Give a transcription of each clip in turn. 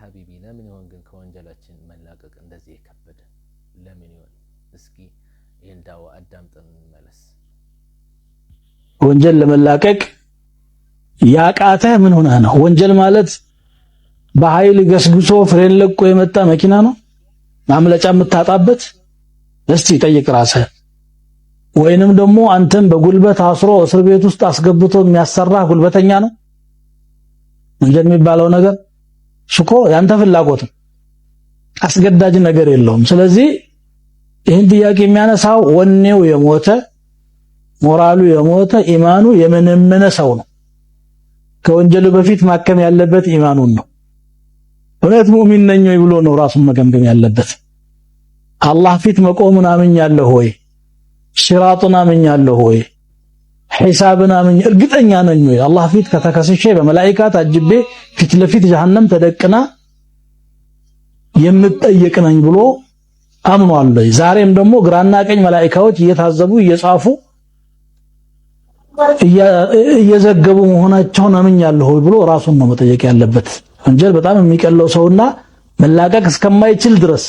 ሐቢቢ ለምን ይሆን ግን ከወንጀላችን መላቀቅ እንደዚህ የከበደ ለምን ይሆን? እስኪ ይሄን ዳዋ አዳምጠን እንመለስ። ወንጀል ለመላቀቅ ያቃተህ ምን ሆነህ ነው? ወንጀል ማለት በኃይል ገስግሶ ፍሬን ለቆ የመጣ መኪና ነው ማምለጫ የምታጣበት? እስቲ ጠይቅ ራስህ። ወይንም ደግሞ አንተም በጉልበት አስሮ እስር ቤት ውስጥ አስገብቶ የሚያሰራ ጉልበተኛ ነው ወንጀል የሚባለው ነገር? ሽኮ ያንተ ፍላጎት አስገዳጅ ነገር የለውም። ስለዚህ ይህን ጥያቄ የሚያነሳው ወኔው የሞተ ሞራሉ የሞተ ኢማኑ የመነመነ ሰው ነው። ከወንጀሉ በፊት ማከም ያለበት ኢማኑን ነው። እውነት ሙእሚን ነኝ ወይ ብሎ ነው ራሱን መገምገም ያለበት። አላህ ፊት መቆምን አምኛለሁ ወይ? ሲራጡን አምኛለሁ ወይ? ሒሳብን እርግጠኛ ነኝ ወይ? አላህ ፊት ከተከሰሼ በመላእክት ታጅቤ ፊት ለፊት ጀሃነም ተደቅና የምጠየቅ ነኝ ብሎ አምኗል። ዛሬም ደግሞ ግራና ቀኝ መላእክቶች እየታዘቡ እየጻፉ እየዘገቡ መሆናቸውን አምኛለሁ ብሎ ራሱን ነው መጠየቅ ያለበት። ወንጀል በጣም የሚቀለው ሰውና መላቀቅ እስከማይችል ድረስ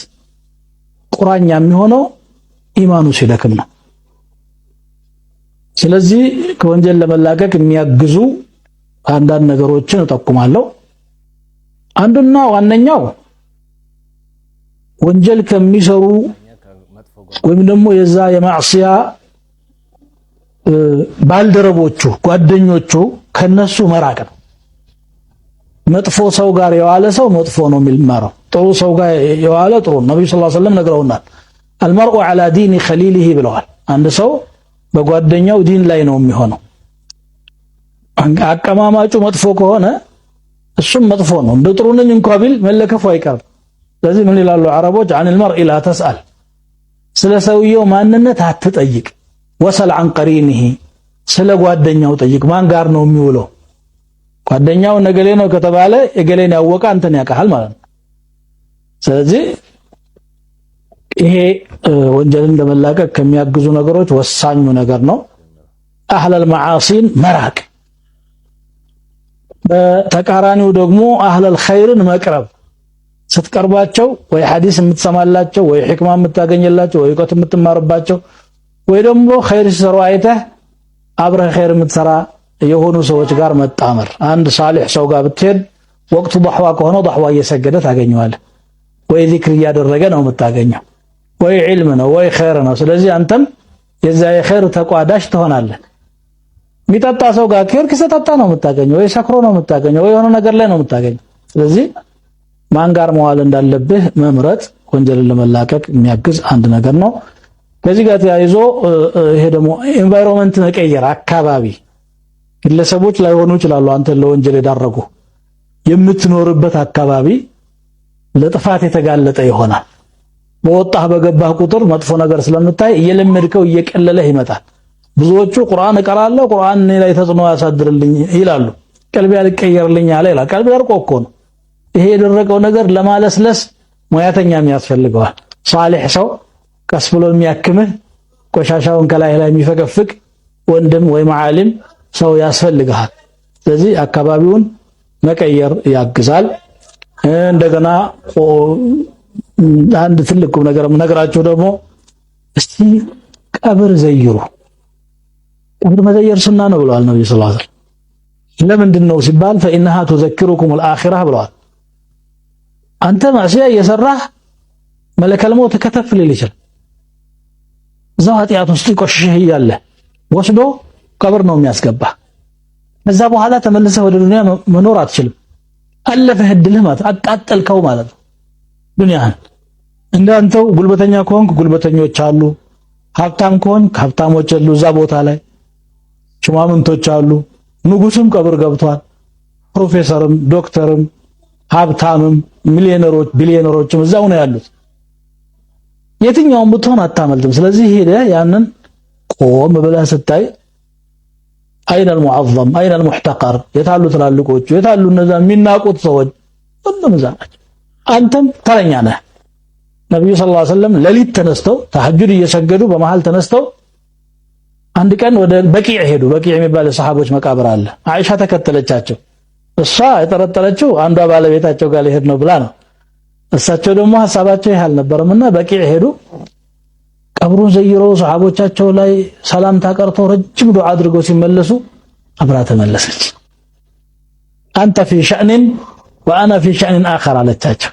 ቁራኛ የሚሆነው ኢማኑ ሲደክም ነው። ስለዚህ ከወንጀል ለመላቀቅ የሚያግዙ አንዳንድ ነገሮችን እጠቁማለሁ። አንዱና ዋነኛው ወንጀል ከሚሰሩ ወይም ደግሞ የዛ የማዕሲያ ባልደረቦቹ ጓደኞቹ ከነሱ መራቅ ነው። መጥፎ ሰው ጋር የዋለ ሰው መጥፎ ነው የሚማረው፣ ጥሩ ሰው ጋር የዋለ ጥሩ። ነብዩ ሰለላሁ ዐለይሂ ወሰለም ነግረውናል። አልመርኡ ዐላ ዲኒ ኸሊሊሂ ብለዋል። አንድ ሰው በጓደኛው ዲን ላይ ነው የሚሆነው። አቀማማጩ መጥፎ ከሆነ እሱም መጥፎ ነው። እንደ ጥሩ ነኝ እንኳን ቢል መለከፉ አይቀርም። ስለዚህ ምን ይላሉ አረቦች? ዐኒል መርኢ ላ ተስአል፣ ስለ ሰውየው ማንነት አትጠይቅ። ወሰል ዐን ቀሪኒሂ፣ ስለ ጓደኛው ጠይቅ። ማን ጋር ነው የሚውለው? ጓደኛው ነገሌ ነው ከተባለ የገሌን ያወቀ አንተን ያውቃል ማለት ነው። ስለዚህ ይሄ ወንጀልን ለመላቀቅ ከሚያግዙ ነገሮች ወሳኙ ነገር ነው። አህለል መዓሲን መራቅ፣ በተቃራኒው ደግሞ አህለል ኸይርን መቅረብ። ስትቀርባቸው ወይ ሐዲስ የምትሰማላቸው ወይ ሕክማ የምታገኝላቸው ወይ እውቀት የምትማርባቸው ወይ ደግሞ ኸይር ሲሰሩ አይተህ አብረህ ኸይር የምትሰራ የሆኑ ሰዎች ጋር መጣመር። አንድ ሳሊህ ሰው ጋር ብትሄድ ወቅቱ ضحዋ ከሆነ ضحዋ እየሰገደ ታገኘዋለህ፣ ወይ ዚክር እያደረገ ነው የምታገኘው፣ ወይ ዒልም ነው ወይ ኸይር ነው። ስለዚህ አንተም የዛ የኸይር ተቋዳሽ ትሆናለህ። የሚጠጣ ሰው ጋር ከሄድክ ሲጠጣ ነው የምታገኘው፣ ወይ ሰክሮ ነው የምታገኘው፣ ወይ የሆነ ነገር ላይ ነው የምታገኘው። ስለዚህ ማን ጋር መዋል እንዳለብህ መምረጥ ወንጀልን ለመላቀቅ የሚያግዝ አንድ ነገር ነው። ከዚህ ጋር ተያይዞ ይሄ ደግሞ ኤንቫይሮንመንት መቀየር፣ አካባቢ ግለሰቦች ላይ ሆኑ ይችላሉ አንተን ለወንጀል የዳረጉ። የምትኖርበት አካባቢ ለጥፋት የተጋለጠ ይሆናል። በወጣህ በገባህ ቁጥር መጥፎ ነገር ስለምታይ እየለመድከው እየቀለለህ ይመጣል። ብዙዎቹ ቁርአን እቀራለሁ ቁርአን እኔ ላይ ተጽዕኖ ያሳድርልኝ ይላሉ። ቀልቤ ያልቀየርልኝ አለ ይላል። ቀልቤ ደርቆ እኮ ነው። ይሄ የደረቀው ነገር ለማለስለስ ሙያተኛም ያስፈልገዋል። ሷሊህ ሰው ቀስ ብሎ የሚያክምህ ቆሻሻውን ከላይ ላይ የሚፈገፍቅ ወንድም ወይ መዓሊም ሰው ያስፈልጋል። ስለዚህ አካባቢውን መቀየር ያግዛል። እንደገና አንድ ትልቁ ነገር የምነግራችሁ ደግሞ እስቲ ቀብር ዘይሩ። ቀብር መዘየር ሱና ነው ብለዋል ነብዩ ሰለላሁ ዐለይሂ ወሰለም። ለምንድን ነው ሲባል ፈኢንሃ ቱዘክሩኩም አልአኺራህ ብለዋል። አንተ ማዕሲያ እየሰራህ መለከል ሞት ከተፍ ሊል ይችላል። እዛው ኃጢአት ውስጥ ቆሽሸህ እያለ ወስዶ ቀብር ነው የሚያስገባ። ከዛ በኋላ ተመልሰህ ወደ ዱንያ መኖር አትችልም። አለፈህ እድልህ ማለት አቃጠልከው ማለት ነው ዱንያህን። እንዳንተው ጉልበተኛ ከሆንክ ጉልበተኞች አሉ፣ ሀብታም ከሆንክ ሀብታሞች አሉ እዛ ቦታ ላይ፣ ሹማምንቶች አሉ። ንጉስም ቀብር ገብቷል። ፕሮፌሰርም ዶክተርም ሀብታምም ሚሊዮነሮች ቢሊዮነሮችም እዛው ነው ያሉት። የትኛውም ብትሆን አታመልጥም። ስለዚህ ሄደህ ያንን ቆም ብለህ ስታይ አይነል ሙዐዘም አይነል ሙሕተቀር፣ የታሉ ትላልቆቹ፣ የታሉ እነዛ የሚናቁት ሰዎች፣ ሁሉም እዛ ናቸው። አንተም ተረኛ ነህ። ነብዩ ሰለላሁ ዐለይሂ ወሰለም ሌሊት ተነስተው ተሐጁድ እየሰገዱ በመሃል ተነስተው አንድ ቀን ወደ በቂዕ ሄዱ። በቂዕ የሚባል የሰሃቦች መቃብር አለ። አይሻ ተከተለቻቸው። እሷ የጠረጠረችው አንዷ ባለቤታቸው ጋር ሊሄድ ነው ብላ ነው። እሳቸው ደግሞ ሐሳባቸው ይሄ አልነበረምና በቂዕ ሄዱ። ቀብሩን ዘይሮ ሱሐቦቻቸው ላይ ሰላምታ ቀርቶ ረጅም ዱዓ አድርገው ሲመለሱ አብራ ተመለሰች። አንተ ፊ ሸእኒን ወአና ፊ ሸእኒን አኸር አለቻቸው።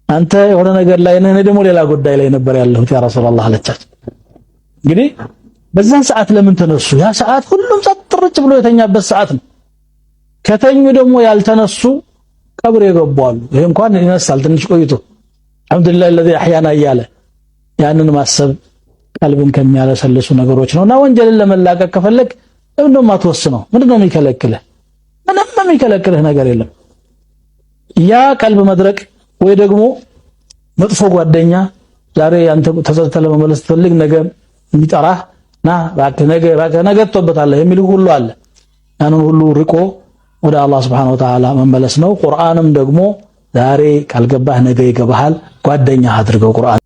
አንተ የሆነ ነገር ላይ ነህ፣ እኔ ደግሞ ሌላ ጉዳይ ላይ ነበር ያለሁት ያ ረሱላህ አለቻቸው። እንግዲህ በዛን ሰዓት ለምን ተነሱ? ያ ሰዓት ሁሉም ጸጥርጭ ብሎ የተኛበት ሰዓት ነው። ከተኙ ደግሞ ያልተነሱ ቀብር የገባሉ። ይሄ እንኳን ይነሳል ትንሽ ቆይቶ አልহামዱሊላህ الذي احيانا እያለ ያንን ማሰብ ቀልብን ከሚያለሰልሱ ነገሮች ነውና ወንጀልን ለመላቀቅ ከፈለክ እንደው ማትወስነው ምንድነው የሚከለክልህ? ምንም የሚከለክልህ ነገር የለም። ያ ቀልብ መድረቅ ወይ ደግሞ መጥፎ ጓደኛ ዛሬ አንተ ተጸጸተ ለመመለስ ትፈልግ ነገ የሚጠራህ ና ነገ ተውበታለህ የሚል ሁሉ አለ። ያንን ሁሉ ርቆ ወደ አላህ Subhanahu Wa Ta'ala መመለስ ነው። ቁርአንም ደግሞ ዛሬ ካልገባህ ነገ ይገባሃል ጓደኛ አድርገው ቁርአን